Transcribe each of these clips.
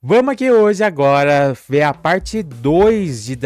Vamos aqui hoje agora ver a parte 2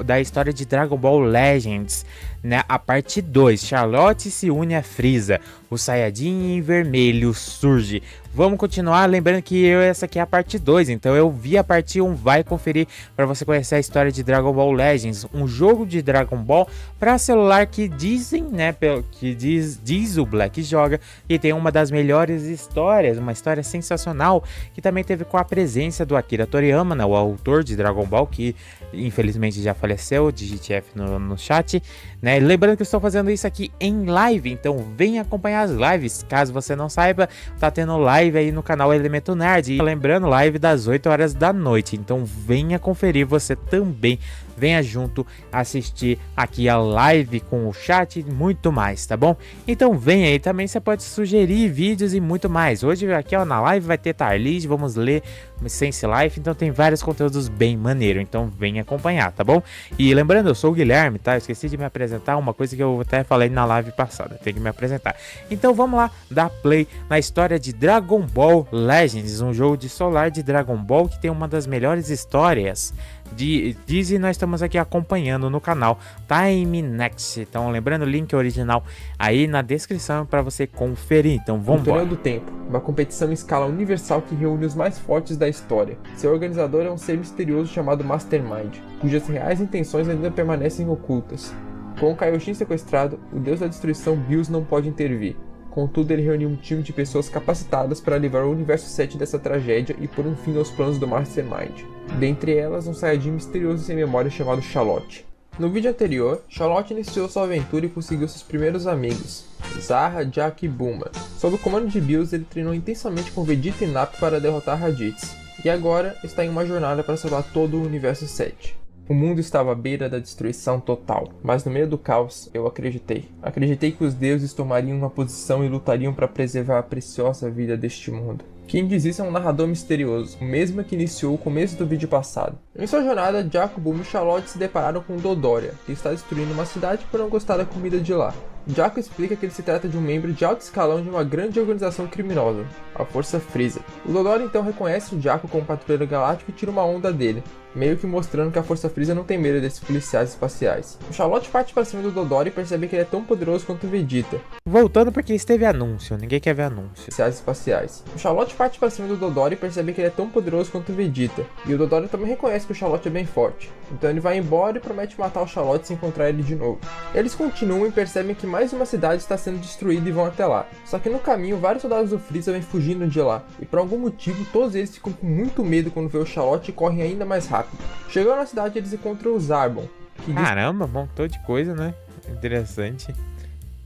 da história de Dragon Ball Legends, né? A parte 2, Charlotte se une a Frieza, o Saiyajin em vermelho surge. Vamos continuar, lembrando que essa aqui é a parte 2, então eu vi a parte 1, vai conferir para você conhecer a história de Dragon Ball Legends, um jogo de Dragon Ball para celular que dizem, né, que diz o Black joga, e tem uma das melhores histórias, uma história sensacional, que também teve com a presença do Akira Toriyama, né, o autor de Dragon Ball, que infelizmente já faleceu, digite F no chat, né? Lembrando que eu estou fazendo isso aqui em live, então vem acompanhar as lives, caso você não saiba, tá tendo live aí no canal Elemento Nerd, e lembrando, live das 8 horas da noite, então venha conferir você também, venha junto assistir aqui a live com o chat e muito mais, tá bom? Então vem aí, também você pode sugerir vídeos e muito mais. Hoje aqui ó, na live vai ter Tarlid, vamos ler Sense Life, então tem vários conteúdos bem maneiro, então vem acompanhar, tá bom? E lembrando, eu sou o Guilherme, tá? Eu esqueci de me apresentar, uma coisa que eu até falei na live passada, tem que me apresentar. Então vamos lá, dar play na história de Dragon Ball Legends, um jogo de celular de Dragon Ball que tem uma das melhores histórias Disney. Nós estamos aqui acompanhando no canal Time Next. Então lembrando, o link original aí na descrição para você conferir. Então vamos embora. O Torneio do Tempo, uma competição em escala universal que reúne os mais fortes da história. Seu organizador é um ser misterioso chamado Mastermind, cujas reais intenções ainda permanecem ocultas. Com o Kaioshin sequestrado, o deus da destruição Bills não pode intervir. Contudo, ele reuniu um time de pessoas capacitadas para livrar o Universo 7 dessa tragédia e pôr um fim aos planos do Mastermind. Dentre elas, um Saiyajin misterioso sem memória chamado Charlotte. No vídeo anterior, Charlotte iniciou sua aventura e conseguiu seus primeiros amigos, Zahra, Jack e Bulma. Sob o comando de Bills, ele treinou intensamente com Vegeta e Nappa para derrotar Raditz, e agora está em uma jornada para salvar todo o Universo 7. O mundo estava à beira da destruição total, mas no meio do caos, eu acreditei. Acreditei que os deuses tomariam uma posição e lutariam para preservar a preciosa vida deste mundo. Quem diz isso é um narrador misterioso, o mesmo que iniciou o começo do vídeo passado. Em sua jornada, Jack, Bulma e Charlotte se depararam com Dodoria, que está destruindo uma cidade por não gostar da comida de lá. Jack explica que ele se trata de um membro de alto escalão de uma grande organização criminosa, a Força Frieza. O Dodoria então reconhece o Jack como patrulheiro galáctico e tira uma onda dele, meio que mostrando que a Força Frieza não tem medo desses policiais espaciais. O Charlotte parte para cima do Dodoria e percebe que ele é tão poderoso quanto o Vegeta. Voltando porque esteve anúncio, ninguém quer ver anúncio. Espaciais. O Charlotte parte para cima do Dodoria e percebe que ele é tão poderoso quanto o Vegeta. E o Dodoria também reconhece que o Charlotte é bem forte. Então ele vai embora e promete matar o Charlotte se encontrar ele de novo. Eles continuam e percebem que mais uma cidade está sendo destruída e vão até lá. Só que no caminho, vários soldados do Frieza vêm fugindo de lá. E por algum motivo, todos eles ficam com muito medo quando vê o Charlotte e correm ainda mais rápido. Chegando na cidade, eles encontram o Zarbon. Caramba, montão de coisa, né? Interessante.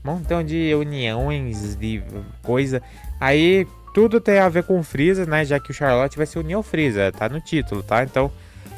Montão de uniões, de coisa. Aí tudo tem a ver com o Frieza, né? Já que o Charlotte vai se unir ao Frieza, tá no título, tá? Então,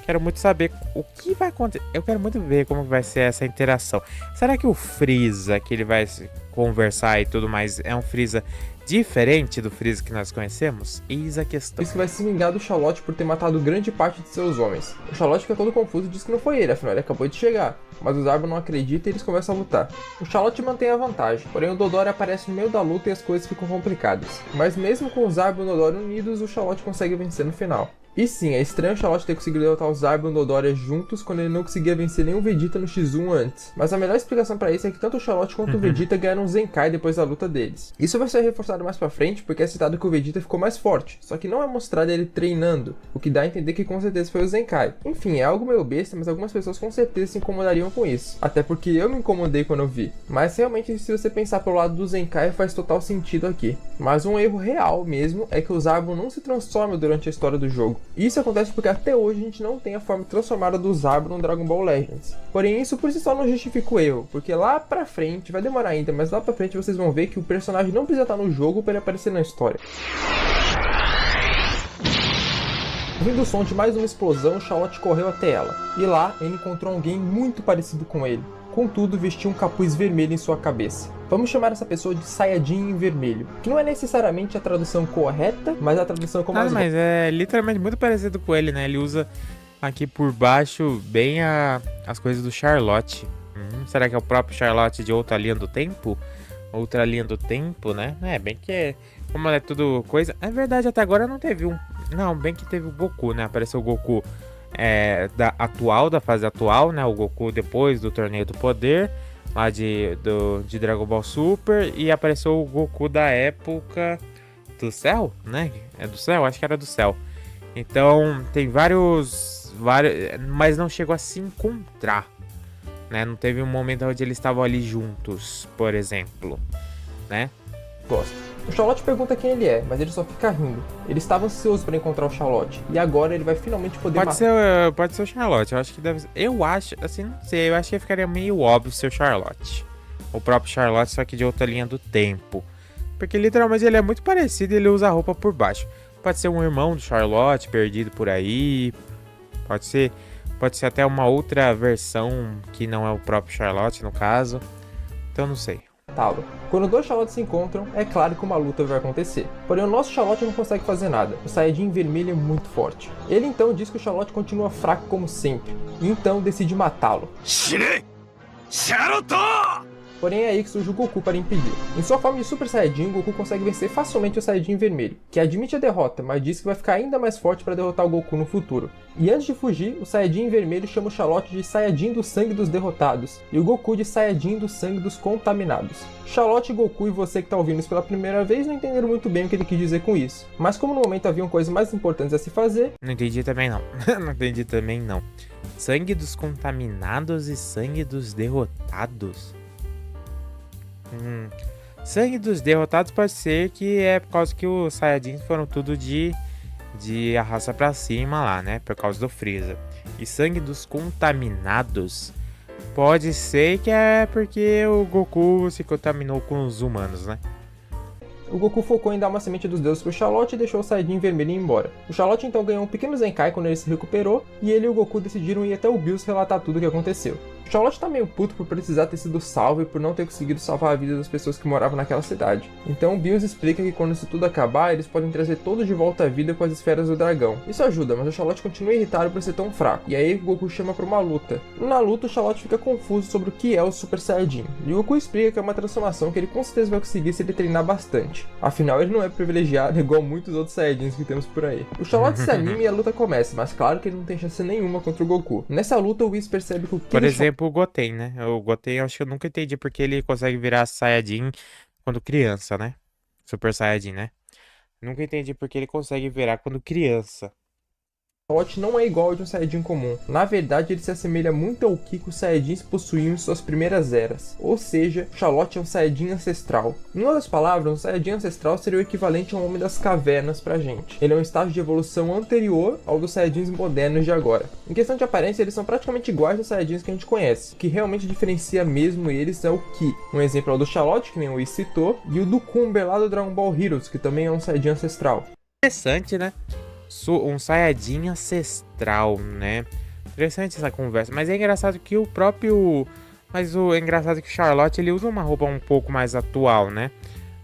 quero muito saber o que vai acontecer. Eu quero muito ver como vai ser essa interação. Será que o Frieza, que ele vai conversar e tudo mais, é um Frieza diferente do Frieza que nós conhecemos? Eis a questão. Isso vai se vingar do Charlotte por ter matado grande parte de seus homens. O Charlotte fica todo confuso e diz que não foi ele, afinal ele acabou de chegar. Mas o Zarbon não acredita e eles começam a lutar. O Charlotte mantém a vantagem, porém o Dodoria aparece no meio da luta e as coisas ficam complicadas. Mas mesmo com o Zarbon e o Dodoria unidos, o Charlotte consegue vencer no final. E sim, é estranho o Charlotte ter conseguido derrotar o Zarbon e o Dodoria juntos quando ele não conseguia vencer nenhum Vegeta no X1 antes. Mas a melhor explicação para isso é que tanto o Charlotte quanto o Vegeta ganharam um Zenkai depois da luta deles. Isso vai ser reforçado mais pra frente porque é citado que o Vegeta ficou mais forte, só que não é mostrado ele treinando, o que dá a entender que com certeza foi o Zenkai. Enfim, é algo meio besta, mas algumas pessoas com certeza se incomodariam com isso. Até porque eu me incomodei quando eu vi. Mas realmente, se você pensar pelo lado do Zenkai, faz total sentido aqui. Mas um erro real mesmo é que o Zarbon não se transforma durante a história do jogo. Isso acontece porque até hoje a gente não tem a forma transformada do Zarbon no Dragon Ball Legends. Porém, isso por si só não justifica o erro, porque lá pra frente, vai demorar ainda, mas lá pra frente vocês vão ver que o personagem não precisa estar no jogo para ele aparecer na história. Ouvindo o som de mais uma explosão, Charlotte correu até ela, e lá ele encontrou alguém muito parecido com ele. Contudo, vestia um capuz vermelho em sua cabeça. Vamos chamar essa pessoa de Saiyajin em vermelho, que não é necessariamente a tradução correta, mas a tradução como mas é literalmente muito parecido com ele, né? Ele usa aqui por baixo bem as coisas do Charlotte. Será que é o próprio Charlotte de outra linha do tempo? Outra linha do tempo, né? É, bem que como é tudo coisa. É verdade, até agora não teve um. Não, bem que teve o Goku, né? Apareceu o Goku da fase atual, né? O Goku depois do Torneio do Poder, lá de Dragon Ball Super. E apareceu o Goku da época do Céu, né? É do Céu? Acho que era do Céu. Então, tem vários, mas não chegou a se encontrar, né? Não teve um momento onde eles estavam ali juntos, por exemplo, né? Gosta. O Charlotte pergunta quem ele é, mas ele só fica rindo. Ele estava ansioso para encontrar o Charlotte, e agora ele vai finalmente poder Pode ser o Charlotte, eu acho que deve ser. Eu acho, assim, não sei, eu acho que ficaria meio óbvio ser o Charlotte. O próprio Charlotte, só que de outra linha do tempo. Porque literalmente ele é muito parecido e ele usa a roupa por baixo. Pode ser um irmão do Charlotte perdido por aí. Pode ser até uma outra versão que não é o próprio Charlotte, no caso. Então não sei. Quando dois Charlottes se encontram, é claro que uma luta vai acontecer. Porém, o nosso Charlotte não consegue fazer nada. O Saiyajin vermelho é muito forte. Ele então diz que o Charlotte continua fraco como sempre, e então decide matá-lo. Porém é aí que surge o Goku para impedir. Em sua forma de Super Saiyajin, o Goku consegue vencer facilmente o Saiyajin vermelho, que admite a derrota, mas diz que vai ficar ainda mais forte para derrotar o Goku no futuro. E antes de fugir, o Saiyajin vermelho chama o Charlotte de Saiyajin do sangue dos derrotados, e o Goku de Saiyajin do sangue dos contaminados. Charlotte, Goku e você que está ouvindo isso pela primeira vez não entenderam muito bem o que ele quis dizer com isso. Mas como no momento haviam coisas mais importantes a se fazer... Não entendi também não. Não entendi também não. Sangue dos contaminados e sangue dos derrotados? Sangue dos derrotados pode ser que é por causa que os Saiyajins foram tudo de arrasta pra cima lá, né? Por causa do Freeza. E sangue dos contaminados pode ser que é porque o Goku se contaminou com os humanos, né? O Goku focou em dar uma semente dos deuses pro Charlotte e deixou o Saiyajin vermelho ir embora. O Charlotte então ganhou um pequeno Zenkai quando ele se recuperou, e ele e o Goku decidiram ir até o Bills relatar tudo o que aconteceu. O Charlotte tá meio puto por precisar ter sido salvo e por não ter conseguido salvar a vida das pessoas que moravam naquela cidade. Então o Bills explica que quando isso tudo acabar, eles podem trazer todos de volta à vida com as esferas do dragão. Isso ajuda, mas o Charlotte continua irritado por ser tão fraco, e aí o Goku chama pra uma luta. Na luta, o Charlotte fica confuso sobre o que é o Super Saiyajin, e o Goku explica que é uma transformação que ele com certeza vai conseguir se ele treinar bastante. Afinal, ele não é privilegiado igual muitos outros Saiyajins que temos por aí. O Charlotte se anima e a luta começa, mas claro que ele não tem chance nenhuma contra o Goku. Nessa luta, o Whis percebe que o Por exemplo, o Goten, né? O Goten eu acho que eu nunca entendi porque ele consegue virar Saiyajin quando criança, né? Super Saiyajin, né? Nunca entendi porque ele consegue virar quando criança. Charlotte não é igual ao de um Saiyajin comum. Na verdade, ele se assemelha muito ao Ki que os Saiyajins possuíam em suas primeiras eras. Ou seja, Charlotte é um Saiyajin ancestral. Em outras palavras, um Saiyajin ancestral seria o equivalente a um Homem das Cavernas pra gente. Ele é um estágio de evolução anterior ao dos Saiyajins modernos de agora. Em questão de aparência, eles são praticamente iguais aos Saiyajins que a gente conhece. O que realmente diferencia mesmo eles é o Ki. Um exemplo é o do Charlotte, que nem o Whis citou, e o do Kumber lá do Dragon Ball Heroes, que também é um Saiyajin ancestral. Interessante, né? Um Saiyajin ancestral, né? Interessante essa conversa. Mas é engraçado que o próprio... Mas é engraçado que o Charlotte, ele usa uma roupa um pouco mais atual, né?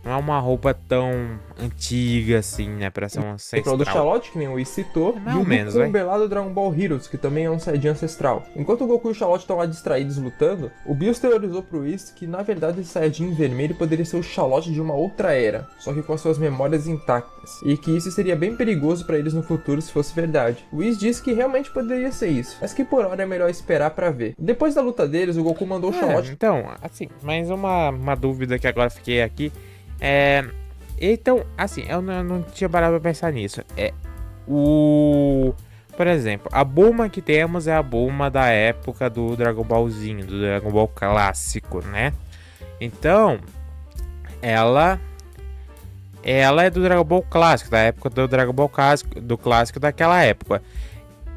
Não é uma roupa tão antiga assim, né? Pra ser um ancestral. O do Charlotte, que nem o Whis citou, é e o menos, do Kumber lá do Dragon Ball Heroes, que também é um Saiyajin ancestral. Enquanto o Goku e o Charlotte estão lá distraídos lutando, o Bills teorizou pro Whis que na verdade esse Saiyajin vermelho poderia ser o Charlotte de uma outra era, só que com as suas memórias intactas, e que isso seria bem perigoso pra eles no futuro se fosse verdade. O Whis disse que realmente poderia ser isso, mas que por hora é melhor esperar pra ver. Depois da luta deles, o Goku mandou o Charlotte... Então, assim, mais uma dúvida que agora fiquei aqui. Então, assim, eu não tinha parado pra pensar nisso. Por exemplo, a Bulma que temos é a Bulma da época do Dragon Ballzinho, do Dragon Ball clássico, né? Então, ela é do Dragon Ball clássico, da época do Dragon Ball clássico daquela época.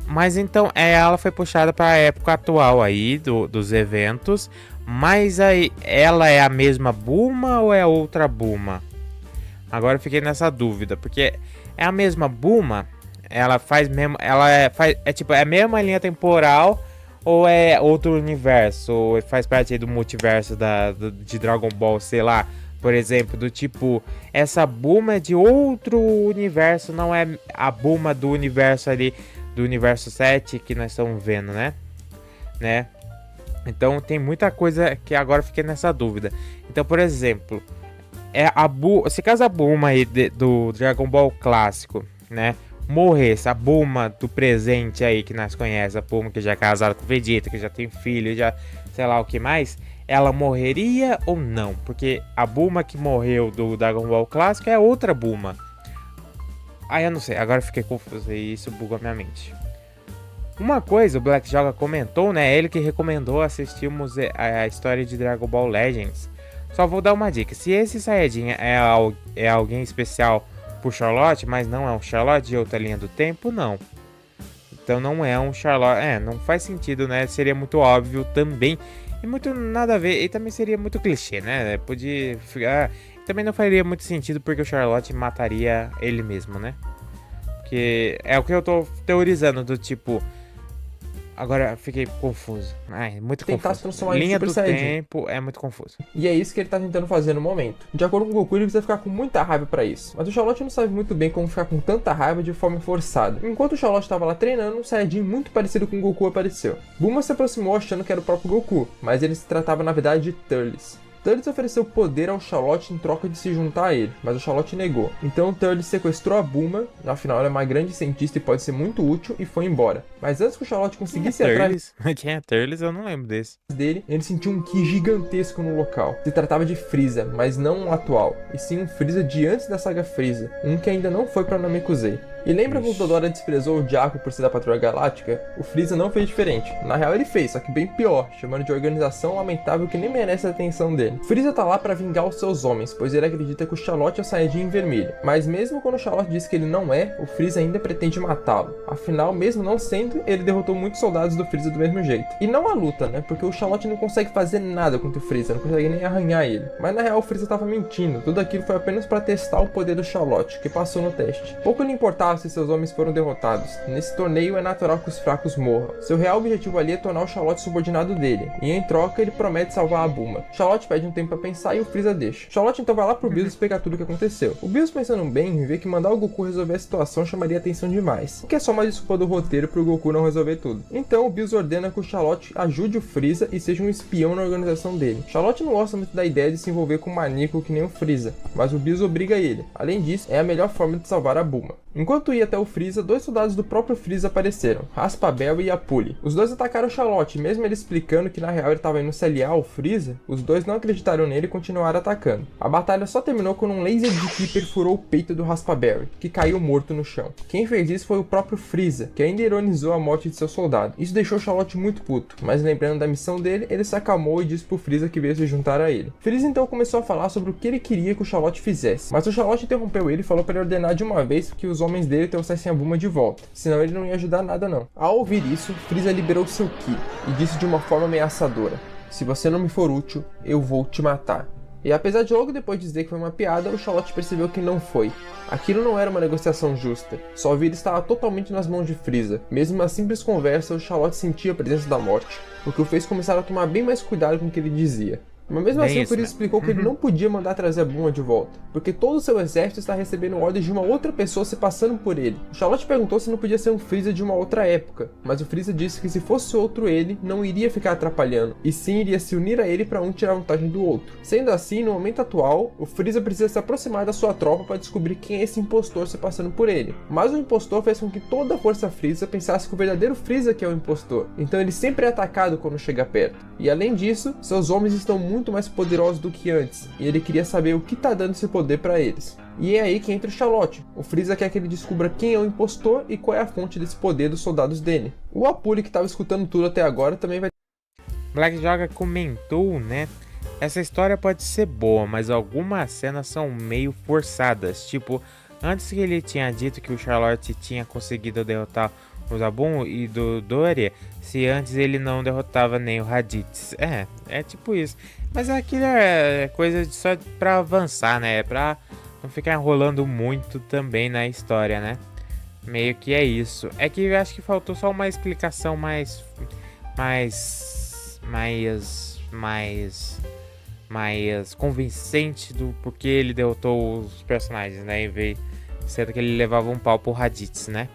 Mas então, ela foi puxada para a época atual aí dos eventos. Mas aí, ela é a mesma Bulma ou é outra Bulma? Agora eu fiquei nessa dúvida, porque é a mesma Bulma, ela faz mesmo, tipo, é a mesma linha temporal ou é outro universo, ou faz parte aí do multiverso de Dragon Ball, sei lá, por exemplo, do tipo, essa Bulma é de outro universo, não é a Bulma do universo ali, do universo 7 que nós estamos vendo, né? Então tem muita coisa que agora fiquei nessa dúvida. Então, por exemplo, Se caso a Bulma aí do Dragon Ball clássico, né, morresse, a Bulma do presente aí que nós conhecemos, a Bulma que já é casada com o Vegeta, que já tem filho, já sei lá o que mais, ela morreria ou não? Porque a Bulma que morreu do Dragon Ball clássico é outra Bulma. Ah, eu não sei, agora eu fiquei confuso e isso bugou minha mente. Uma coisa, o Black Joga comentou, né? Ele que recomendou assistirmos a história de Dragon Ball Legends. Só vou dar uma dica. Se esse Saiyajin é alguém especial por Charlotte, mas não é um Charlotte de outra linha do tempo, não. Então não é um Charlotte. Não faz sentido, né? Seria muito óbvio também. E muito nada a ver. E também seria muito clichê, né? Podia ficar. Também não faria muito sentido porque o Charlotte mataria ele mesmo, né? Porque é o que eu tô teorizando, do tipo. Agora fiquei confuso. Muito tentar confuso. se transformar em Linha Super do Saiyajin. tempo é muito confuso. E é isso que ele tá tentando fazer no momento. De acordo com o Goku, ele precisa ficar com muita raiva pra isso. Mas o Charlotte não sabe muito bem como ficar com tanta raiva de forma forçada. Enquanto o Charlotte estava lá treinando, um Saiyajin muito parecido com o Goku apareceu. Bulma se aproximou achando que era o próprio Goku, mas ele se tratava na verdade de Turles. Turles ofereceu poder ao Charlotte em troca de se juntar a ele, mas o Charlotte negou. Então Turles sequestrou a Bulma, afinal ela é uma grande cientista e pode ser muito útil, e foi embora. Mas antes que o Charlotte conseguisse ir atrás Quem é Turles? Eu não lembro desse. dele, ele sentiu um ki gigantesco no local. Se tratava de Frieza, mas não um atual, e sim um Frieza de antes da saga Frieza, um que ainda não foi pra Namekusei. E lembra quando o Dodora desprezou o Jaco por ser da Patrulha Galáctica? O Frieza não fez diferente. Na real ele fez, só que bem pior, chamando de organização lamentável que nem merece a atenção dele. Frieza tá lá pra vingar os seus homens, pois ele acredita que o Charlotte é o Saiyajin vermelho. Mas mesmo quando o Charlotte diz que ele não é, o Frieza ainda pretende matá-lo. Afinal, mesmo não sendo, ele derrotou muitos soldados do Frieza do mesmo jeito. E não a luta, né? Porque o Charlotte não consegue fazer nada contra o Frieza, não consegue nem arranhar ele. Mas na real o Frieza tava mentindo, tudo aquilo foi apenas pra testar o poder do Charlotte, que passou no teste. Pouco lhe importava se seus homens foram derrotados. Nesse torneio é natural que os fracos morram. Seu real objetivo ali é tornar o Charlotte subordinado dele, e em troca ele promete salvar a Bulma. Charlotte pede um tempo pra pensar e o Frieza deixa. Charlotte então vai lá pro Bills explicar tudo o que aconteceu. O Bills, pensando bem, vê que mandar o Goku resolver a situação chamaria atenção demais, o que é só uma desculpa do roteiro pro Goku não resolver tudo. Então o Bills ordena que o Charlotte ajude o Frieza e seja um espião na organização dele. Charlotte não gosta muito da ideia de se envolver com um maníaco que nem o Frieza, mas o Bills obriga ele. Além disso, é a melhor forma de salvar a Bulma. Enquanto ia até o Frieza, dois soldados do próprio Frieza apareceram, Raspa-Bell e Apuli. Os dois atacaram Charlotte, mesmo ele explicando que na real ele estava indo se aliar ao Frieza, os dois não acreditaram nele e continuaram atacando. A batalha só terminou quando um laser de ki perfurou o peito do Raspa-Berry, que caiu morto no chão. Quem fez isso foi o próprio Frieza, que ainda ironizou a morte de seu soldado. Isso deixou Charlotte muito puto, mas lembrando da missão dele, ele se acalmou e disse pro Frieza que veio se juntar a ele. Frieza então começou a falar sobre o que ele queria que o Charlotte fizesse, mas o Charlotte interrompeu ele e falou para ele ordenar de uma vez que os homens dele trouxessem a Bulma de volta, senão ele não ia ajudar nada não. Ao ouvir isso, Frieza liberou seu ki e disse de uma forma ameaçadora: "Se você não me for útil, eu vou te matar." E apesar de logo depois dizer que foi uma piada, o Charlotte percebeu que não foi. Aquilo não era uma negociação justa, sua vida estava totalmente nas mãos de Frieza. Mesmo uma simples conversa, o Charlotte sentia a presença da morte, o que o fez começar a tomar bem mais cuidado com o que ele dizia. Mas mesmo assim, o Frieza explicou que ele não podia mandar trazer a Bulma de volta, porque todo o seu exército está recebendo ordens de uma outra pessoa se passando por ele. O Charlotte perguntou se não podia ser um Frieza de uma outra época, mas o Frieza disse que se fosse outro ele, não iria ficar atrapalhando, e sim iria se unir a ele para um tirar vantagem do outro. Sendo assim, no momento atual, o Frieza precisa se aproximar da sua tropa para descobrir quem é esse impostor se passando por ele. Mas o impostor fez com que toda a força Frieza pensasse que o verdadeiro Frieza que é o impostor, então ele sempre é atacado quando chega perto. E além disso, seus homens estão muito mais poderosos do que antes, e ele queria saber o que tá dando esse poder para eles. E é aí que entra o Charlotte. O Frieza quer que ele descubra quem é o impostor e qual é a fonte desse poder dos soldados dele. O Apuli, que estava escutando tudo até agora, também vai... Black Joga comentou, né? Essa história pode ser boa, mas algumas cenas são meio forçadas. Tipo, antes que ele tinha dito que o Charlotte tinha conseguido derrotar o Zabuun e do Doria, se antes ele não derrotava nem o Raditz. É tipo isso. Mas aquilo é coisa só pra avançar, né? Pra não ficar enrolando muito também na história, né? Meio que é isso. É que eu acho que faltou só uma explicação mais convincente do porquê ele derrotou os personagens, né? Em vez de ser que ele levava um pau pro Raditz, né?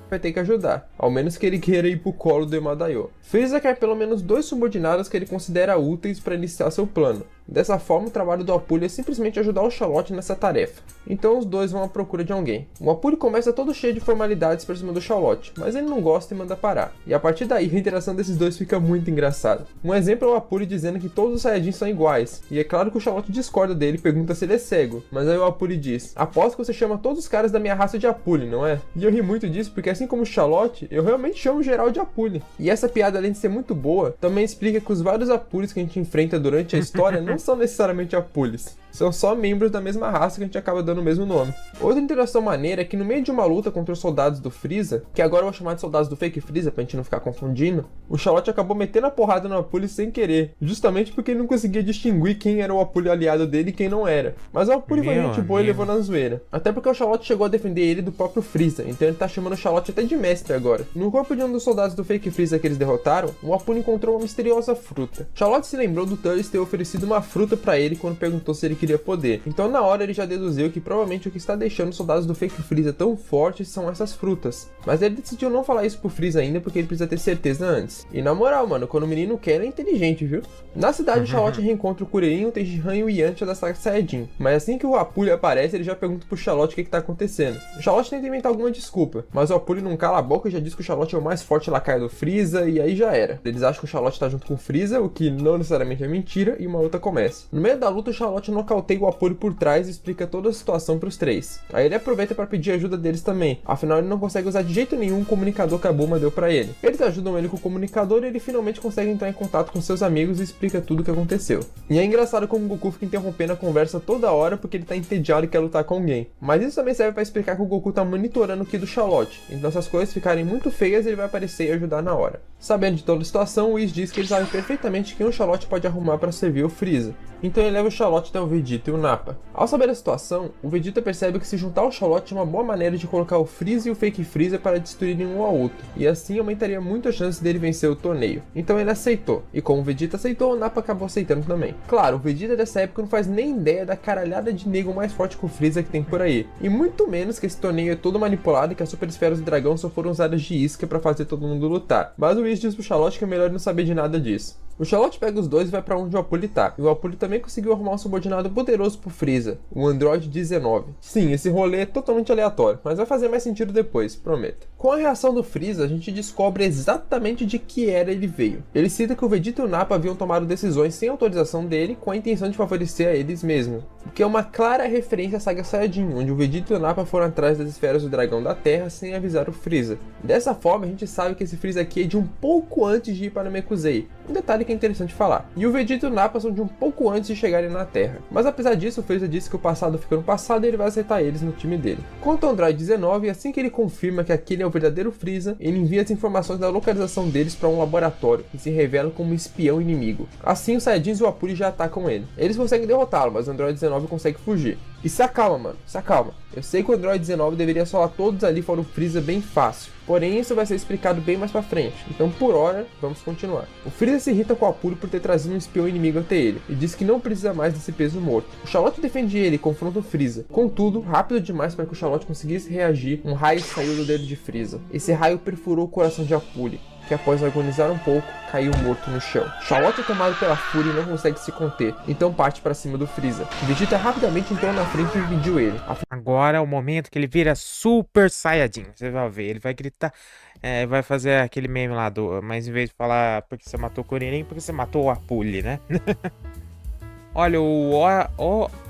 vai ter que ajudar, ao menos que ele queira ir pro colo do Emadaio. Frieza quer pelo menos 2 subordinados que ele considera úteis para iniciar seu plano. Dessa forma, o trabalho do Apulho é simplesmente ajudar o Charlotte nessa tarefa. Então os dois vão à procura de alguém. O Apulho começa todo cheio de formalidades pra cima do Charlotte, mas ele não gosta e manda parar. E a partir daí, a interação desses dois fica muito engraçada. Um exemplo é o Apulho dizendo que todos os Saiyajins são iguais, e é claro que o Charlotte discorda dele e pergunta se ele é cego, mas aí o Apulho diz: aposto que você chama todos os caras da minha raça de Apulho, não é? E eu ri muito disso porque assim como o Charlotte, eu realmente chamo geral de Apulho. E essa piada, além de ser muito boa, também explica que os vários Apulhos que a gente enfrenta durante a história não são necessariamente Apulhos. São só membros da mesma raça que a gente acaba dando o mesmo nome. Outra interação maneira é que no meio de uma luta contra os soldados do Freeza, que agora eu vou chamar de soldados do Fake Freeza pra gente não ficar confundindo, o Charlotte acabou metendo a porrada no Apulho sem querer, justamente porque ele não conseguia distinguir quem era o Apulho aliado dele e quem não era. Mas o Apulho foi gente boa e levou na zoeira. Até porque o Charlotte chegou a defender ele do próprio Freeza, então ele tá chamando o Charlotte até de mestre agora. No corpo de um dos soldados do Fake Freeza que eles derrotaram, o Apulho encontrou uma misteriosa fruta. Charlotte se lembrou do Turles ter oferecido uma fruta pra ele quando perguntou se ele queria poder. Então na hora ele já deduziu que provavelmente o que está deixando os soldados do Fake Freeza tão fortes são essas frutas. Mas ele decidiu não falar isso pro Freeza ainda porque ele precisa ter certeza antes. E na moral, mano, quando o menino quer, ele é inteligente, viu? Na cidade, o Charlotte reencontra o Kuririn, o Tenshinhan e o Yantia da saga Saiyajin. Mas assim que o Apulho aparece, ele já pergunta pro Charlotte o que tá acontecendo. O Charlotte tenta inventar alguma desculpa, mas o Apulho não cala a boca e já diz que o Charlotte é o mais forte lacaio do Freeza, e aí já era. Eles acham que o Charlotte tá junto com o Freeza, o que não necessariamente é mentira, e uma luta começa. No meio da luta, o Charlotte nocauteia o Apulho por trás e explica toda a situação pros três. Aí ele aproveita para pedir ajuda deles também, afinal ele não consegue usar de jeito nenhum o comunicador que a Bulma deu pra ele. Eles ajudam ele com o comunicador e ele finalmente consegue entrar em contato com seus amigos e explica tudo o que aconteceu. E é engraçado como o Goku fica interrompendo a conversa toda hora porque ele tá entediado e quer lutar com alguém. Mas isso também serve para explicar que o Goku tá monitorando o Ki do Charlotte, então se as coisas ficarem muito feias ele vai aparecer e ajudar na hora. Sabendo de toda a situação, o Whis diz que eles sabem perfeitamente quem o Charlotte pode arrumar para servir o Freeza. Então ele leva o Charlotte até o Vegeta e o Nappa. Ao saber a situação, o Vegeta percebe que se juntar ao Charlotte é uma boa maneira de colocar o Freeza e o Fake Freeza para destruírem um ao outro, e assim aumentaria muito a chance dele vencer o torneio. Então ele aceitou, e como o Vegeta aceitou, o Nappa acabou aceitando também. Claro, o Vegeta dessa época não faz nem ideia da caralhada de nego mais forte que o Freeza que tem por aí, e muito menos que esse torneio é todo manipulado e que as super esferas do dragão só foram usadas de isca para fazer todo mundo lutar. Mas o Whis diz pro Charlotte que é melhor não saber de nada disso. O Charlotte pega os dois e vai pra onde o Apulho tá, e o Apulho também conseguiu arrumar um subordinado poderoso pro Freeza, o Android 19. Sim, esse rolê é totalmente aleatório, mas vai fazer mais sentido depois, prometo. Com a reação do Freeza, a gente descobre exatamente de que era ele veio. Ele cita que o Vegeta e o Nappa haviam tomado decisões sem autorização dele com a intenção de favorecer a eles mesmos, o que é uma clara referência à saga Saiyajin, onde o Vegeta e o Nappa foram atrás das esferas do dragão da Terra sem avisar o Freeza. Dessa forma, a gente sabe que esse Freeza aqui é de um pouco antes de ir para Namekusei, um detalhe que é interessante falar. E o Vegeta e o Nappa são de um pouco antes de chegarem na Terra. Mas apesar disso, o Freeza disse que o passado fica no passado e ele vai aceitar eles no time dele. Quanto ao Android 19, assim que ele confirma que aquele é o verdadeiro Freeza, ele envia as informações da localização deles para um laboratório e se revela como um espião inimigo. Assim, os Saiyajins e o Apulho já atacam ele. Eles conseguem derrotá-lo, mas o Android 19 consegue fugir. E se acalma, mano, se acalma. Eu sei que o Android 19 deveria solar todos ali fora o Freeza bem fácil, porém isso vai ser explicado bem mais pra frente, então por hora, vamos continuar. O Freeza se irrita com o Apulho por ter trazido um espião inimigo até ele, e diz que não precisa mais desse peso morto. O Charlotte defende ele e confronta o Freeza, contudo, rápido demais para que o Charlotte conseguisse reagir, um raio saiu do dedo de Freeza. Esse raio perfurou o coração de Apulho, que após agonizar um pouco, caiu morto no chão. Charlotte é tomado pela fúria e não consegue se conter, então parte para cima do Freeza. Vegeta rapidamente entrou na frente e impediu ele. Agora é o momento que ele vira Super Saiyajin. Você vai ver, ele vai gritar, vai fazer aquele meme lá do... Mas em vez de falar porque você matou o Kuririn, porque você matou o Apulho, né? Olha, o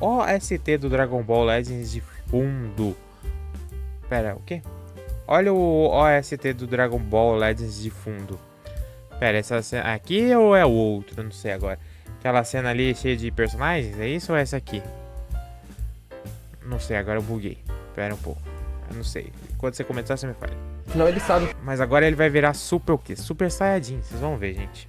OST do Dragon Ball Legends de fundo. Pera, o quê? Olha o OST do Dragon Ball Legends de fundo. Pera, essa cena aqui ou é o outro? Eu não sei agora. Aquela cena ali cheia de personagens, é isso ou é essa aqui? Não sei, agora eu buguei. Pera um pouco. Eu não sei. Quando você comentar, você me fala. Não, ele sabe. Mas agora ele vai virar Super o quê? Super Saiyajin. Vocês vão ver, gente.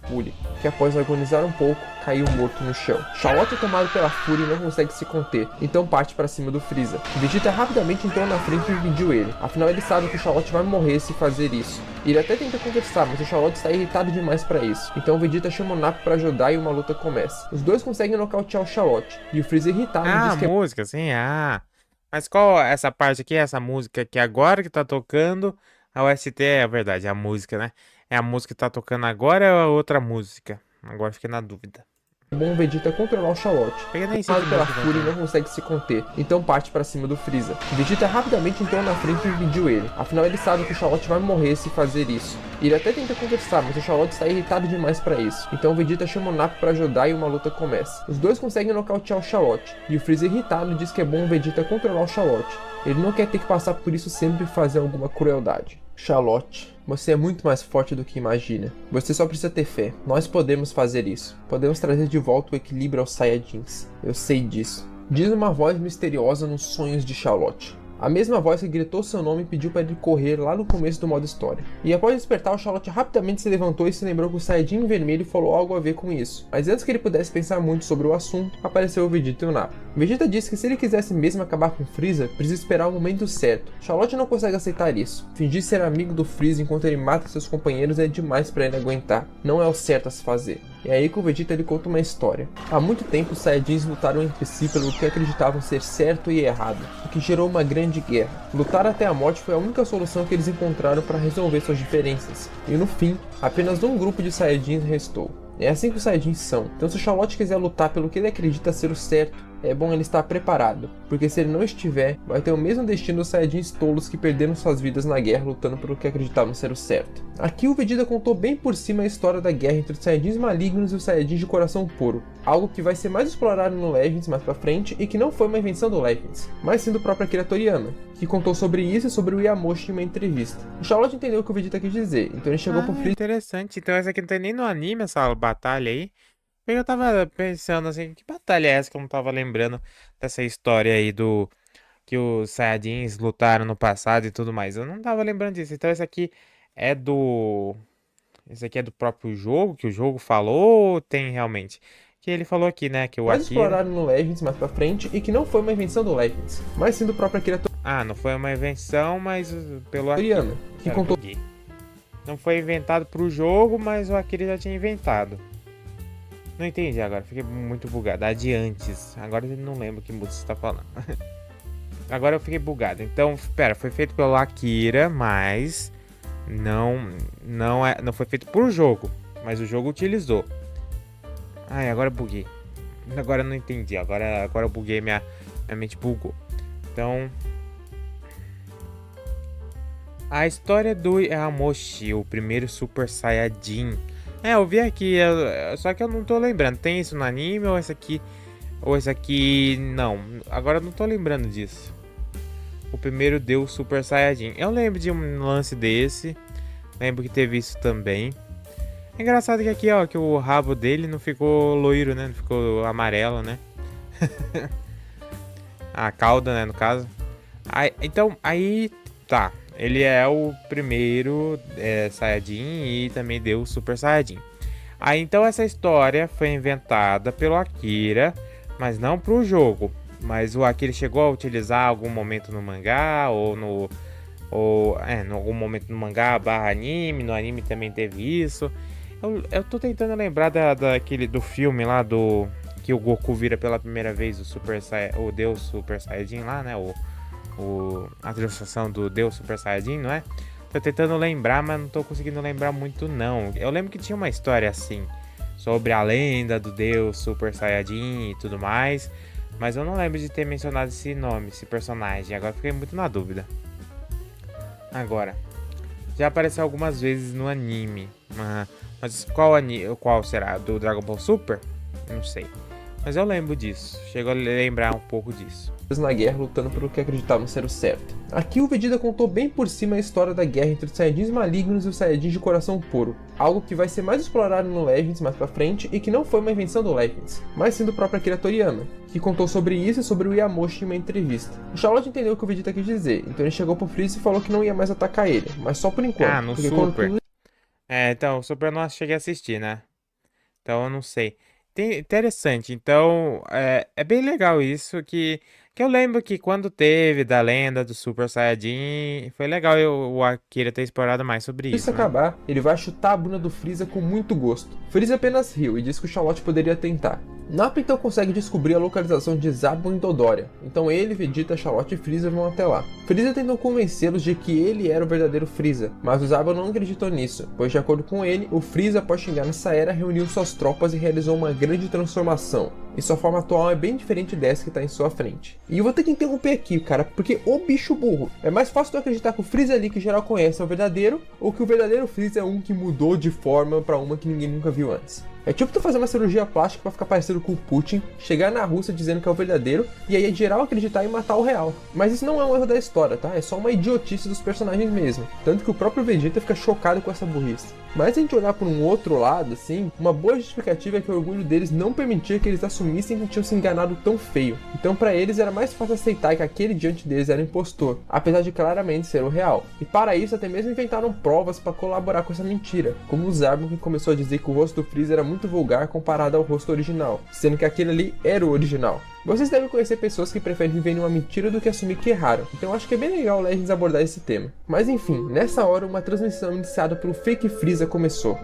Apulho, que após agonizar um pouco, caiu morto no chão. Charlotte é tomado pela fúria e não consegue se conter, então parte para cima do Freeza. Vegeta rapidamente entrou na frente e impediu ele, afinal ele sabe que o Charlotte vai morrer se fazer isso. Ele até tenta conversar, mas o Charlotte está irritado demais para isso, então o Vegeta chama o Nappa para ajudar e uma luta começa. Os dois conseguem nocautear o Charlotte, e o Freeza irritado diz que a música, sim, Mas qual essa parte aqui, essa música que agora que tá tocando, a OST é a verdade, é a música, né? É a música que tá tocando agora ou é outra música? Agora fiquei na dúvida. bom Vegeta controlar o Charlotte. Eu nem sei Tomado pela que fúria e não consegue se conter, então parte para cima do Freeza. Vegeta rapidamente entrou na frente e impediu ele, afinal ele sabe que o Charlotte vai morrer se fazer isso. Ele até tenta conversar, mas o Charlotte está irritado demais para isso. Então Vegeta chama o Nappa para ajudar e uma luta começa. Os dois conseguem nocautear o Charlotte, e o Freeza irritado diz que é bom Vegeta controlar o Charlotte. Ele não quer ter que passar por isso sempre e fazer alguma crueldade. Charlotte, você é muito mais forte do que imagina. Você só precisa ter fé. Nós podemos fazer isso. Podemos trazer de volta o equilíbrio aos Saiyajins. Eu sei disso. Diz uma voz misteriosa nos sonhos de Charlotte. A mesma voz que gritou seu nome e pediu para ele correr lá no começo do modo história. E após despertar, o Charlotte rapidamente se levantou e se lembrou que o Saiyajin vermelho falou algo a ver com isso. Mas antes que ele pudesse pensar muito sobre o assunto, apareceu o Vegeta e o Nappa. Vegeta disse que se ele quisesse mesmo acabar com Freeza, precisa esperar o momento certo. Charlotte não consegue aceitar isso. Fingir ser amigo do Freeza enquanto ele mata seus companheiros é demais para ele aguentar. Não é o certo a se fazer. É aí que o Vegeta lhe conta uma história. Há muito tempo os Saiyajins lutaram entre si pelo que acreditavam ser certo e errado, o que gerou uma grande guerra. Lutar até a morte foi a única solução que eles encontraram para resolver suas diferenças, e no fim, apenas um grupo de Saiyajins restou. É assim que os Saiyajins são, então se o Charlotte quiser lutar pelo que ele acredita ser o certo, é bom ele estar preparado, porque se ele não estiver, vai ter o mesmo destino dos Saiyajins tolos que perderam suas vidas na guerra lutando pelo que acreditavam ser o certo. Aqui o Vegeta contou bem por cima a história da guerra entre os Saiyajins malignos e os Saiyajins de coração puro, algo que vai ser mais explorado no Legends mais pra frente e que não foi uma invenção do Legends, mas sim do próprio Akira Toriyama, que contou sobre isso e sobre o Yamoshi em uma entrevista. O Charlotte entendeu o que o Vegeta quis dizer, então ele chegou pro Freeza. Interessante. Então essa aqui não tem nem no anime, essa batalha aí. Eu tava pensando assim, que batalha é essa que eu não tava lembrando dessa história aí do que os Saiyajins lutaram no passado e tudo mais. Eu não tava lembrando disso. Então esse aqui é do. Esse aqui é do próprio jogo, que o jogo falou, ou tem realmente? Que ele falou aqui, né? Que o mais Akira. explorado no Legends mais pra frente e que não foi uma invenção do Legends, mas sim do próprio Akira Ah, não foi uma invenção, mas pelo Akira. Toriyama, que Pera, contou. buguei. Não foi inventado pro jogo, mas o Akira já tinha inventado. Não entendi agora, fiquei muito bugado. Antes. Agora eu não lembro que música você tá falando. Agora eu fiquei bugado. Então, pera, foi feito pelo Akira, mas não foi feito por jogo, mas o jogo utilizou. Ai, agora eu buguei. Agora eu não entendi. Agora eu buguei, minha mente bugou. Então, a história do Yamoshi, o primeiro Super Saiyajin. Eu vi aqui, só que eu não tô lembrando. Tem isso no anime ou esse aqui? Ou esse aqui. Não, agora eu não tô lembrando disso. O primeiro Deus Super Saiyajin. Eu lembro de um lance desse. Lembro que teve isso também. É engraçado que aqui, ó, que o rabo dele não ficou loiro, né? Não ficou amarelo, né? A cauda, né, no caso. Aí, tá. Ele é o primeiro Saiyajin e também deu o Super Saiyajin. Aí então essa história foi inventada pelo Akira, mas não pro jogo. Mas o Akira chegou a utilizar algum momento no mangá em algum momento no mangá barra anime. No anime também teve isso. Eu tô tentando lembrar do filme lá do que o Goku vira pela primeira vez o Deus Super Saiyajin lá, né? A transformação do Deus Super Saiyajin, não é? Tô tentando lembrar, mas não tô conseguindo lembrar muito não. Eu lembro que tinha uma história assim, sobre a lenda do Deus Super Saiyajin e tudo mais, mas eu não lembro de ter mencionado esse nome, esse personagem. Agora fiquei muito na dúvida. Agora, já apareceu algumas vezes no anime, mas qual será? Do Dragon Ball Super? Não sei. Mas eu lembro disso, chego a lembrar um pouco disso. Na guerra lutando pelo que acreditavam ser o certo. Aqui o Vegeta contou bem por cima a história da guerra entre os Saiyajins malignos e os Saiyajins de coração puro, algo que vai ser mais explorado no Legends mais pra frente e que não foi uma invenção do Legends, mas sim do próprio Akira Toriyama, que contou sobre isso e sobre o Yamoshi em uma entrevista. O Charlotte entendeu o que o Vegeta quis dizer, então ele chegou pro Freeza e falou que não ia mais atacar ele, mas só por enquanto. No Super. Então, o Super eu não cheguei a assistir, né? Então eu não sei. Interessante, então é bem legal isso que Que eu lembro que quando teve da lenda do Super Saiyajin, foi legal o Akira ter explorado mais sobre Isso isso, né? acabar, ele vai chutar a bunda do Freeza com muito gosto. Freeza apenas riu e disse que o Charlotte poderia tentar. Nappa então consegue descobrir a localização de Zarbon e Dodoria, então ele, Vegeta, Charlotte e Freeza vão até lá. Freeza tentou convencê-los de que ele era o verdadeiro Freeza, mas o Zarbon não acreditou nisso, pois de acordo com ele, o Freeza após chegar nessa era reuniu suas tropas e realizou uma grande transformação. E sua forma atual é bem diferente dessa que está em sua frente. E eu vou ter que interromper aqui, cara, porque o bicho burro. É mais fácil tu acreditar que o Freeza ali que geral conhece é o verdadeiro, ou que o verdadeiro Freeza é um que mudou de forma para uma que ninguém nunca viu antes. É tipo tu fazer uma cirurgia plástica pra ficar parecido com o Putin, chegar na Rússia dizendo que é o verdadeiro, e aí geral acreditar e matar o real. Mas isso não é um erro da história, tá? É só uma idiotice dos personagens mesmo. Tanto que o próprio Vegeta fica chocado com essa burrice. Mas se a gente olhar por um outro lado, assim, uma boa justificativa é que o orgulho deles não permitia que eles assumissem que tinham se enganado tão feio. Então pra eles era mais fácil aceitar que aquele diante deles era impostor, apesar de claramente ser o real. E para isso até mesmo inventaram provas para colaborar com essa mentira, como o Zarbon, que começou a dizer que o rosto do Freeza era muito vulgar comparado ao rosto original, sendo que aquele ali era o original. Vocês devem conhecer pessoas que preferem viver em uma mentira do que assumir que erraram, então acho que é bem legal o Legends abordar esse tema. Mas enfim, nessa hora uma transmissão iniciada pelo Fake Freeza começou.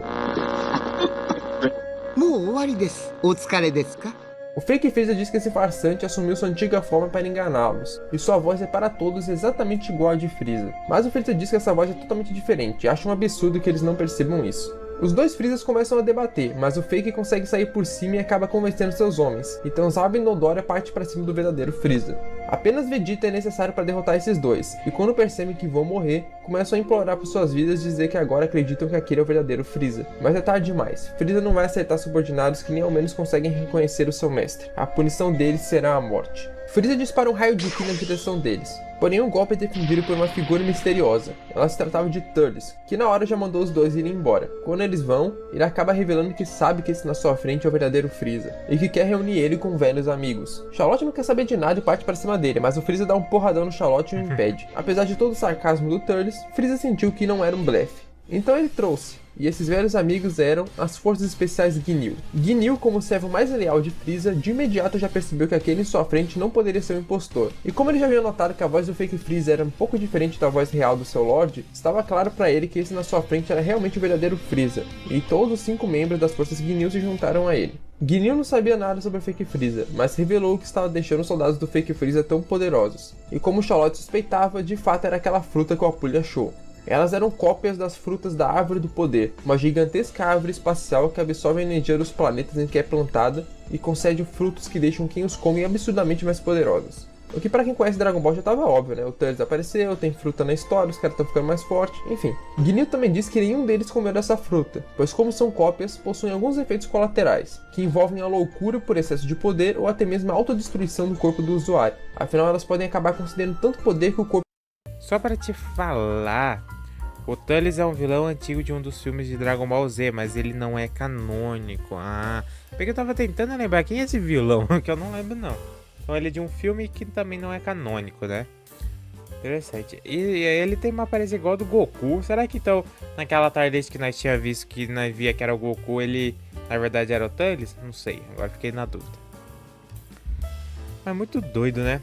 O Fake Freeza diz que esse farsante assumiu sua antiga forma para enganá-los, e sua voz é para todos exatamente igual a de Freeza. Mas o Freeza diz que essa voz é totalmente diferente, e acha um absurdo que eles não percebam isso. Os dois Freezas começam a debater, mas o Fake consegue sair por cima e acaba convencendo seus homens, então Zarbon e Dodoria parte para cima do verdadeiro Freeza. Apenas Vegeta é necessário para derrotar esses dois, e quando percebem que vão morrer, começam a implorar por suas vidas e dizer que agora acreditam que aquele é o verdadeiro Freeza. Mas é tarde demais, Freeza não vai aceitar subordinados que nem ao menos conseguem reconhecer o seu mestre. A punição deles será a morte. Freeza dispara um raio de ki na direção deles, porém o golpe é defendido por uma figura misteriosa. Ela se tratava de Turles, que na hora já mandou os dois irem embora. Quando eles vão, ele acaba revelando que sabe que esse na sua frente é o verdadeiro Freeza, e que quer reunir ele com velhos amigos. Charlotte não quer saber de nada e parte para cima dele, mas o Freeza dá um porradão no Charlotte e o impede. Apesar de todo o sarcasmo do Turles, Freeza sentiu que não era um blefe. Então ele trouxe, e esses velhos amigos eram as Forças Especiais Ginyu. Ginyu, como o servo mais leal de Freeza, de imediato já percebeu que aquele em sua frente não poderia ser um impostor. E como ele já havia notado que a voz do Fake Freeza era um pouco diferente da voz real do seu Lorde, estava claro para ele que esse na sua frente era realmente o verdadeiro Freeza, e todos os 5 membros das Forças Ginyu se juntaram a ele. Ginyu não sabia nada sobre o Fake Freeza, mas revelou que estava deixando os soldados do Fake Freeza tão poderosos. E como Charlotte suspeitava, de fato era aquela fruta que o Apulha achou. Elas eram cópias das frutas da Árvore do Poder, uma gigantesca árvore espacial que absorve a energia dos planetas em que é plantada e concede frutos que deixam quem os come absurdamente mais poderosos. O que pra quem conhece Dragon Ball já tava óbvio, né? O Turles apareceu, tem fruta na história, os caras estão ficando mais fortes, enfim. Ginyu também disse que nenhum deles comeu dessa fruta, pois como são cópias, possuem alguns efeitos colaterais, que envolvem a loucura por excesso de poder ou até mesmo a autodestruição do corpo do usuário. Afinal, elas podem acabar concedendo tanto poder que o corpo... Só pra te falar, o Turles é um vilão antigo de um dos filmes de Dragon Ball Z, mas ele não é canônico. Porque eu tava tentando lembrar quem é esse vilão, que eu não lembro não. Então ele é de um filme que também não é canônico, né? Interessante. E ele tem uma aparência igual do Goku. Será que então, naquela tarde que nós tínhamos visto que nós via que era o Goku, ele na verdade era o Turles? Não sei, agora fiquei na dúvida. Mas muito doido, né?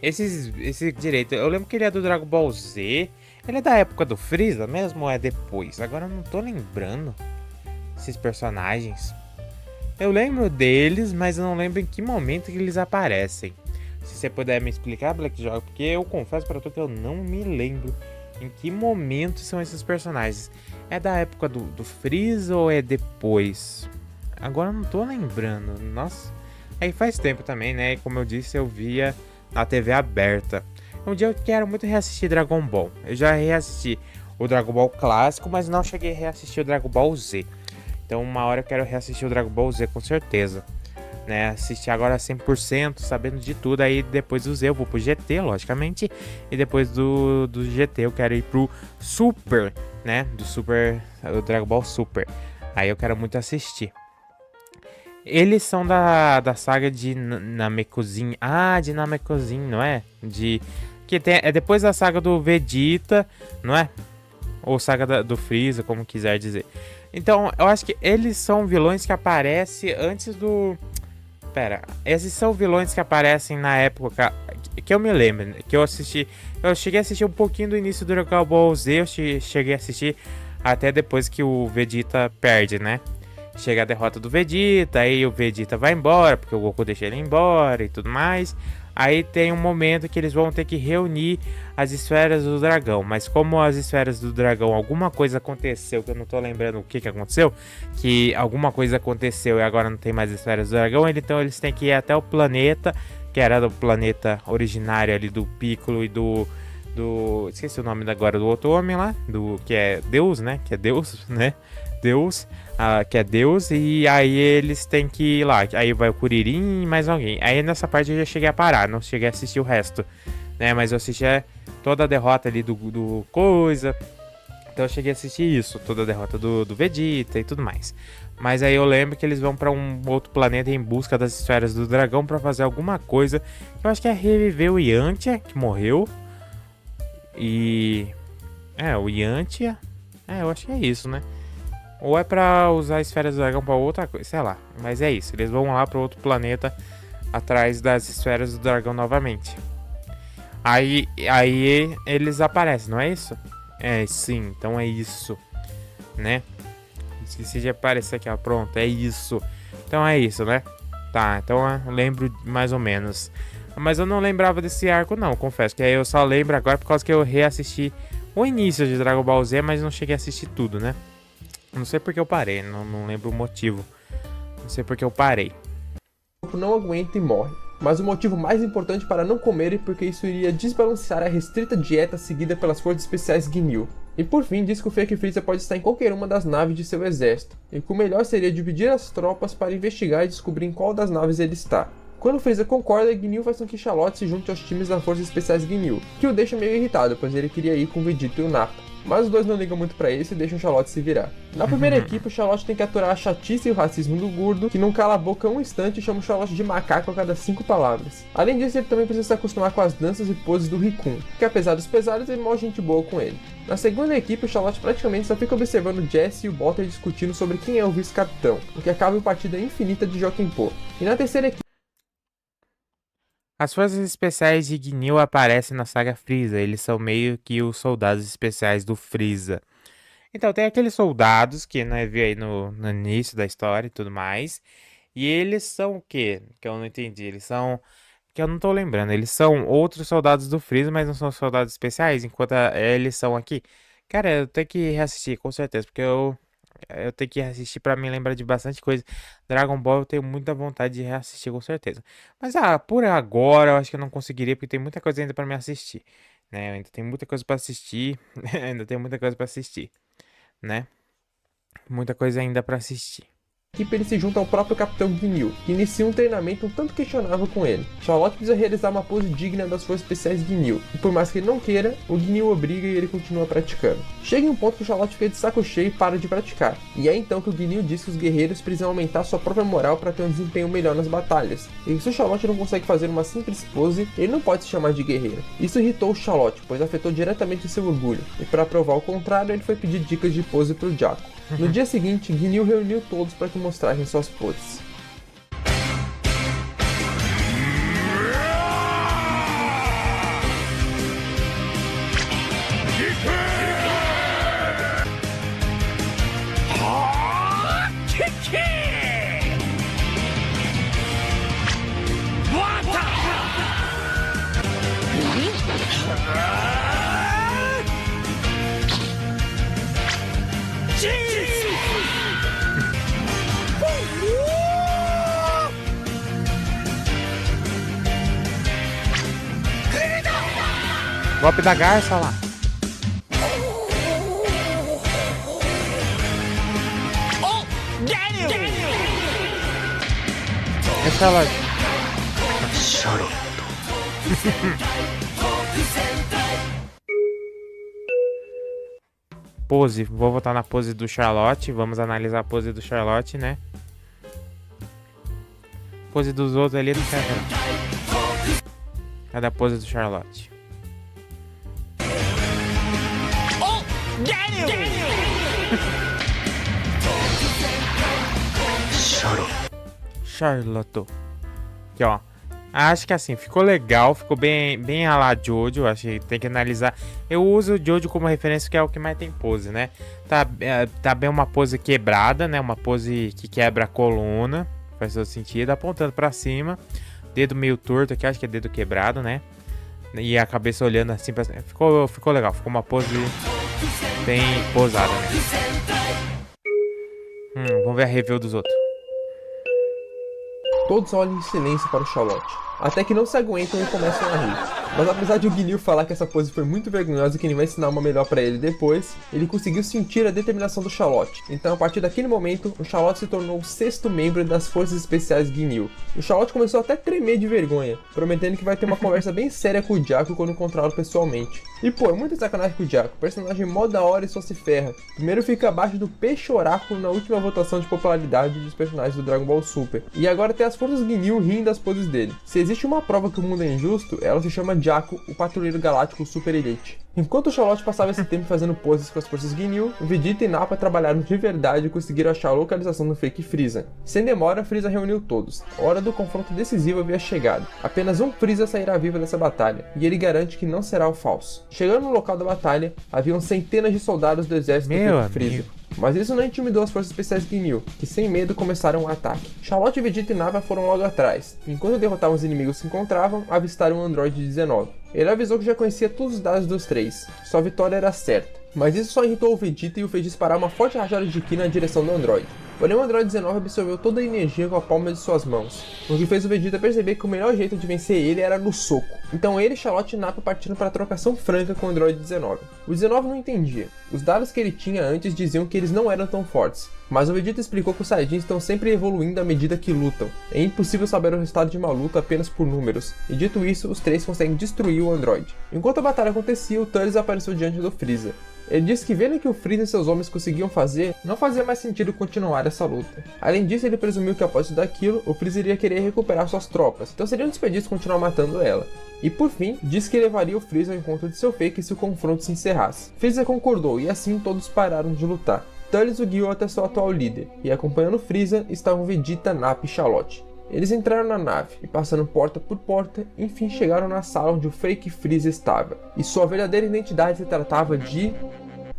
Esse direito, eu lembro que ele é do Dragon Ball Z. Ele é da época do Freeza mesmo ou é depois? Agora eu não tô lembrando esses personagens. Eu lembro deles, mas eu não lembro em que momento que eles aparecem. Se você puder me explicar, Black Joga, porque eu confesso pra tu que eu não me lembro em que momento são esses personagens. É da época do Freeza ou é depois? Agora eu não tô lembrando. Nossa, aí faz tempo também, né? Como eu disse, eu via na TV aberta. Um dia eu quero muito reassistir Dragon Ball. Eu já reassisti o Dragon Ball clássico, mas não cheguei a reassistir o Dragon Ball Z. Então uma hora eu quero reassistir o Dragon Ball Z com certeza, né? Assistir agora 100%, sabendo de tudo. Aí depois do Z eu vou pro GT, logicamente. E depois do GT eu quero ir pro Super, né? Do Dragon Ball Super. Aí eu quero muito assistir. Eles são da saga de Namekusei. De Namekusei, não é? É depois da saga do Vegeta, não é? Ou saga do Freeza, como quiser dizer. Então, eu acho que eles são vilões que aparecem antes Pera, esses são vilões que aparecem na época que eu me lembro, né, que eu assisti. Eu cheguei a assistir um pouquinho do início do Dragon Ball Z, eu cheguei a assistir até depois que o Vegeta perde, né? Chega a derrota do Vegeta, aí o Vegeta vai embora, porque o Goku deixa ele embora e tudo mais. Aí tem um momento que eles vão ter que reunir as esferas do dragão. Mas como as esferas do dragão, alguma coisa aconteceu, que eu não tô lembrando o que aconteceu, que alguma coisa aconteceu e agora não tem mais esferas do dragão, então eles têm que ir até o planeta, que era do planeta originário ali do Piccolo e do esqueci o nome agora do outro homem lá, do que é Deus, né? Que é Deus, né? Deus, que é Deus, e aí eles têm que ir lá. Aí vai o Kuririn e mais alguém. Aí nessa parte eu já cheguei a parar, não cheguei a assistir o resto, né? Mas eu assisti toda a derrota ali do coisa. Então eu cheguei a assistir isso, toda a derrota do Vegeta e tudo mais. Mas aí eu lembro que eles vão pra um outro planeta em busca das esferas do dragão pra fazer alguma coisa. Eu acho que é reviver o Yantia, que morreu. E... o Yantia... eu acho que é isso, né? Ou é pra usar as esferas do dragão pra outra coisa, sei lá. Mas é isso, eles vão lá pra outro planeta atrás das esferas do dragão novamente. Aí eles aparecem, não é isso? Sim, então é isso, né? Esqueci de aparecer aqui, ó. Pronto, é isso. Então é isso, né? Tá, então eu lembro mais ou menos. Mas eu não lembrava desse arco não, confesso. Que aí eu só lembro agora por causa que eu reassisti o início de Dragon Ball Z, mas não cheguei a assistir tudo, né? Não sei porque eu parei, não lembro o motivo. Não sei porque eu parei. O corpo não aguenta e morre. Mas o motivo mais importante para não comer é porque isso iria desbalancear a restrita dieta seguida pelas forças especiais Ginyu. E por fim, diz que o Fake Freeza pode estar em qualquer uma das naves de seu exército, e que o melhor seria dividir as tropas para investigar e descobrir em qual das naves ele está. Quando Freeza concorda, Ginyu faz com que Charlotte se junte aos times das forças especiais Ginyu, que o deixa meio irritado, pois ele queria ir com o Vegeta e o Nappa. Mas os dois não ligam muito pra isso e deixam Charlotte se virar. Na primeira equipe, o Charlotte tem que aturar a chatice e o racismo do gordo, que não cala a boca um instante e chama o Charlotte de macaco a cada 5 palavras. Além disso, ele também precisa se acostumar com as danças e poses do Rikun, que apesar dos pesares, é mó gente boa com ele. Na segunda equipe, o Charlotte praticamente só fica observando o Jesse e o Butter discutindo sobre quem é o vice-capitão, o que acaba em partida infinita de Jokenpô. E na terceira equipe, As forças especiais de Ginyu aparecem na saga Freeza. Eles são meio que os soldados especiais do Freeza. Então, tem aqueles soldados que nós vimos aí no início da história e tudo mais. E eles são o quê? Que eu não entendi. Eles são... Que eu não tô lembrando. Eles são outros soldados do Freeza, mas não são soldados especiais, enquanto eles são aqui. Cara, eu tenho que reassistir, com certeza, porque eu tenho que reassistir pra me lembrar de bastante coisa. Dragon Ball eu tenho muita vontade de reassistir, com certeza. Mas, por agora eu acho que eu não conseguiria, porque tem muita coisa ainda pra me assistir, né? Eu ainda tem muita coisa pra assistir, ainda tem muita coisa pra assistir, né? Muita coisa ainda pra assistir. ele se junta ao próprio Capitão Ginyu, que inicia um treinamento um tanto questionável com ele. Charlotte precisa realizar uma pose digna das forças especiais Ginyu, e por mais que ele não queira, o Ginyu obriga e ele continua praticando. Chega em um ponto que o Charlotte fica de saco cheio e para de praticar, e é então que o Ginyu diz que os guerreiros precisam aumentar sua própria moral para ter um desempenho melhor nas batalhas, e que se o Charlotte não consegue fazer uma simples pose, ele não pode se chamar de guerreiro. Isso irritou o Charlotte, pois afetou diretamente seu orgulho, e para provar o contrário, ele foi pedir dicas de pose pro Jaco. No dia seguinte, Ginyu reuniu todos para que mostrassem suas poses. Golpe da garça lá. Essa lá. Pose. Vou voltar na pose do Charlotte. Vamos analisar a pose do Charlotte, né? Pose dos outros ali não serve não. Cadê a pose do Charlotte? Charlotte. Aqui, ó. Acho que assim, ficou legal, ficou bem a la Jojo, acho que tem que analisar. Eu uso o Jojo como referência, que é o que mais tem pose, né? Tá bem uma pose quebrada, né? Uma pose que quebra a coluna, faz todo sentido, apontando pra cima. Dedo meio torto aqui, acho que é dedo quebrado, né? E a cabeça olhando assim pra cima. Ficou legal, ficou uma pose bem posada, né? Vamos ver a review dos outros. Todos olham em silêncio para o Charlotte, até que não se aguentam e começam a rir. Mas apesar de o Guinil falar que essa pose foi muito vergonhosa e que ele vai ensinar uma melhor pra ele depois, ele conseguiu sentir a determinação do Charlotte. Então a partir daquele momento, o Charlotte se tornou o 6º membro das Forças Especiais Guinil. O Charlotte começou até a tremer de vergonha, prometendo que vai ter uma conversa bem séria com o Jaco quando encontrá-lo pessoalmente. E pô, é muita sacanagem com o Jaco, personagem mó da hora e só se ferra. Primeiro fica abaixo do Peixe Oráculo na última votação de popularidade dos personagens do Dragon Ball Super. E agora tem as Forças Guinil rindo das poses dele. Se existe uma prova que o mundo é injusto, ela se chama Jaco, o Patrulheiro Galáctico Super Elite. Enquanto o Charlotte passava esse tempo fazendo poses com as forças Guinil, Vegeta e Nappa trabalharam de verdade e conseguiram achar a localização do fake Freeza. Sem demora, Freeza reuniu todos. A hora do confronto decisivo havia chegado. Apenas um Freeza sairá vivo dessa batalha, e ele garante que não será o falso. Chegando no local da batalha, haviam centenas de soldados do exército do fake Freeza. Mas isso não intimidou as forças especiais Guinil, que sem medo começaram o ataque. Charlotte, Vegeta e Nappa foram logo atrás. Enquanto derrotavam os inimigos que se encontravam, avistaram o Android 19. Ele avisou que já conhecia todos os dados dos três. Sua vitória era certa. Mas isso só irritou o Vegeta e o fez disparar uma forte rajada de Ki na direção do Android. Porém, o Android 19 absorveu toda a energia com a palma de suas mãos, o que fez o Vegeta perceber que o melhor jeito de vencer ele era no soco. Então ele, Charlotte e Nappa partiram para a trocação franca com o Android 19. O 19 não entendia. Os dados que ele tinha antes diziam que eles não eram tão fortes, mas o Vegeta explicou que os Saiyajins estão sempre evoluindo à medida que lutam. É impossível saber o resultado de uma luta apenas por números, e dito isso, os três conseguem destruir o Android. Enquanto a batalha acontecia, o Turles apareceu diante do Freeza. Ele disse que vendo que o Freeza e seus homens conseguiam fazer, não fazia mais sentido continuar essa luta. Além disso, ele presumiu que após tudo aquilo, o Freeza iria querer recuperar suas tropas, então seria um desperdício continuar matando ela. E por fim, disse que levaria o Freeza ao encontro de seu fake se o confronto se encerrasse. Freeza concordou e assim todos pararam de lutar. Turles o guiou até seu atual líder, e acompanhando Freeza estavam Vegeta, Nappa e Charlotte. Eles entraram na nave e, passando porta por porta, enfim chegaram na sala onde o fake Freeza estava. E sua verdadeira identidade se tratava de...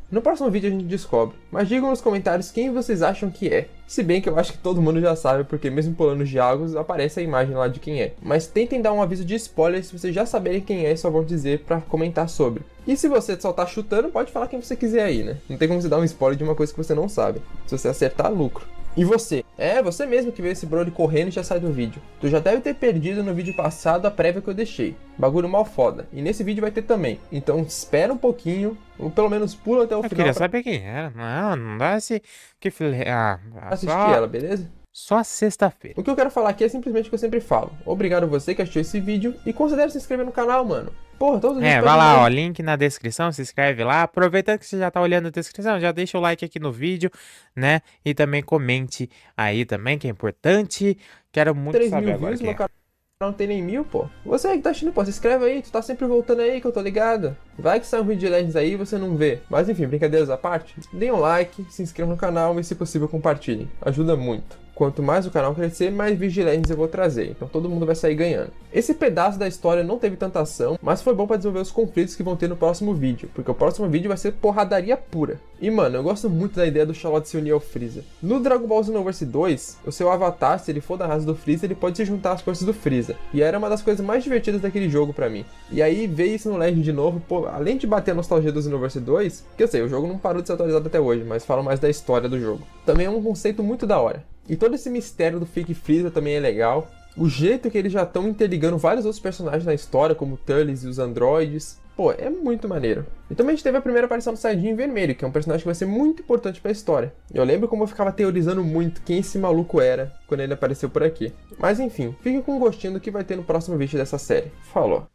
No próximo vídeo a gente descobre, mas digam nos comentários quem vocês acham que é. Se bem que eu acho que todo mundo já sabe, porque mesmo pulando os diálogos aparece a imagem lá de quem é. Mas tentem dar um aviso de spoiler se vocês já saberem quem é e só vão dizer pra comentar sobre. E se você só tá chutando, pode falar quem você quiser aí, né? Não tem como você dar um spoiler de uma coisa que você não sabe. Se você acertar, lucro. E você? É, você mesmo que veio esse Broly correndo e já sai do vídeo. Tu já deve ter perdido no vídeo passado a prévia que eu deixei. Bagulho mal foda. E nesse vídeo vai ter também. Então espera um pouquinho, ou pelo menos pula até o final. Eu queria saber quem era. Não dá esse... Assistir ela, beleza? Só sexta-feira. O que eu quero falar aqui é simplesmente o que eu sempre falo. Obrigado você que assistiu esse vídeo e considere se inscrever no canal, mano. Porra, todos os vídeos vai lá, ó, link na descrição, se inscreve lá. Aproveitando que você já tá olhando a descrição, já deixa o like aqui no vídeo, né? E também comente aí também, que é importante. Quero muito saber agora quem é. Não tem nem 1000, pô. Você aí que tá assistindo, pô, se inscreve aí, tu tá sempre voltando aí que eu tô ligado. Vai que sai um vídeo de Legends aí e você não vê. Mas enfim, brincadeiras à parte, deem um like, se inscrevam no canal e se possível compartilhem. Ajuda muito. Quanto mais o canal crescer, mais vídeos de Legends eu vou trazer, então todo mundo vai sair ganhando. Esse pedaço da história não teve tanta ação, mas foi bom pra desenvolver os conflitos que vão ter no próximo vídeo, porque o próximo vídeo vai ser porradaria pura. E mano, eu gosto muito da ideia do Charlotte se unir ao Freeza. No Dragon Ball Xenoverse 2, o seu avatar, se ele for da raça do Freeza, ele pode se juntar às forças do Freeza. E era uma das coisas mais divertidas daquele jogo pra mim. E aí veio isso no Legend de novo, pô, além de bater a nostalgia do Xenoverse 2, que eu sei, o jogo não parou de ser atualizado até hoje, mas fala mais da história do jogo. Também é um conceito muito da hora. E todo esse mistério do fake Freeza também é legal. O jeito que eles já estão interligando vários outros personagens na história, como o Turles e os androides. Pô, é muito maneiro. E também a gente teve a primeira aparição do Saiyajin Vermelho, que é um personagem que vai ser muito importante pra história. Eu lembro como eu ficava teorizando muito quem esse maluco era quando ele apareceu por aqui. Mas enfim, fiquem com um gostinho do que vai ter no próximo vídeo dessa série. Falou!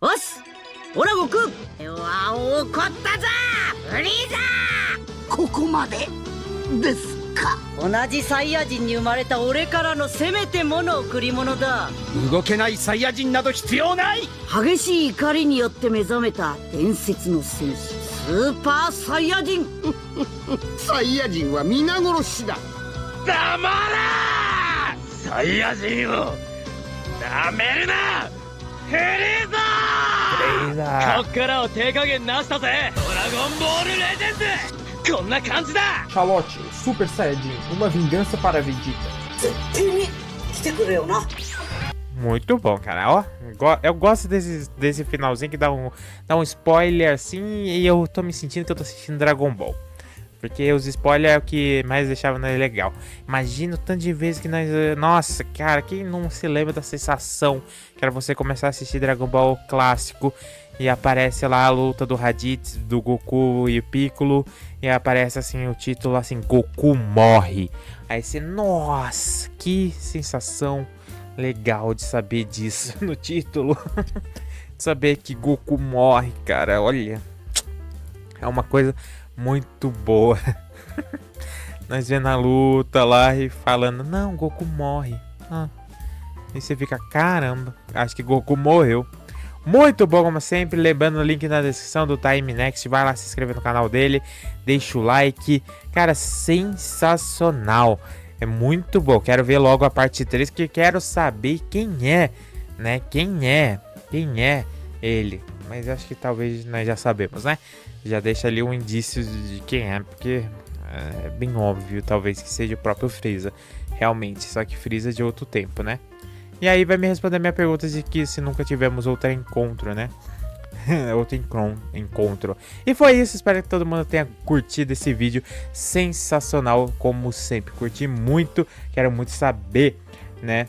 Ora, Goku! Eu vou cortar Freeza! ここまでですか。同じサイヤ人に生まれた俺からのせめてもの贈り物だ。動けないサイヤ人など必要ない。激しい怒りによって目覚めた伝説の戦士スーパーサイヤ人。サイヤ人は皆殺しだ。黙れ！サイヤ人を Charlotte, o Super Saiyajin, uma vingança para Vegeta. Muito bom, cara. Ó, eu gosto desse finalzinho que dá um spoiler assim e eu tô me sentindo que eu tô assistindo Dragon Ball. Porque os spoilers é o que mais deixava nós legal. Imagina o tanto de vezes que nós... Nossa, cara, quem não se lembra da sensação que era você começar a assistir Dragon Ball clássico e aparece lá a luta do Raditz, do Goku e o Piccolo, e aparece assim o título assim, Goku morre. Aí você, nossa, que sensação legal de saber disso no título. De saber que Goku morre, cara, olha. É uma coisa muito boa. Nós vendo a luta lá e falando, não, Goku morre. E você fica, caramba, acho que Goku morreu. Muito bom, como sempre. Lembrando o link na descrição do Time Next. Vai lá se inscrever no canal dele. Deixa o like. Cara, sensacional. É muito bom. Quero ver logo a parte 3. Que quero saber quem é, né? Quem é ele. Mas acho que talvez nós já sabemos, né? Já deixa ali um indício de quem é. Porque é bem óbvio, talvez que seja o próprio Freeza. Realmente, só que Freeza de outro tempo, né? E aí vai me responder a minha pergunta de que se nunca tivemos outro encontro, né? Outro encontro. E foi isso, espero que todo mundo tenha curtido esse vídeo sensacional, como sempre. Curti muito, quero muito saber, né?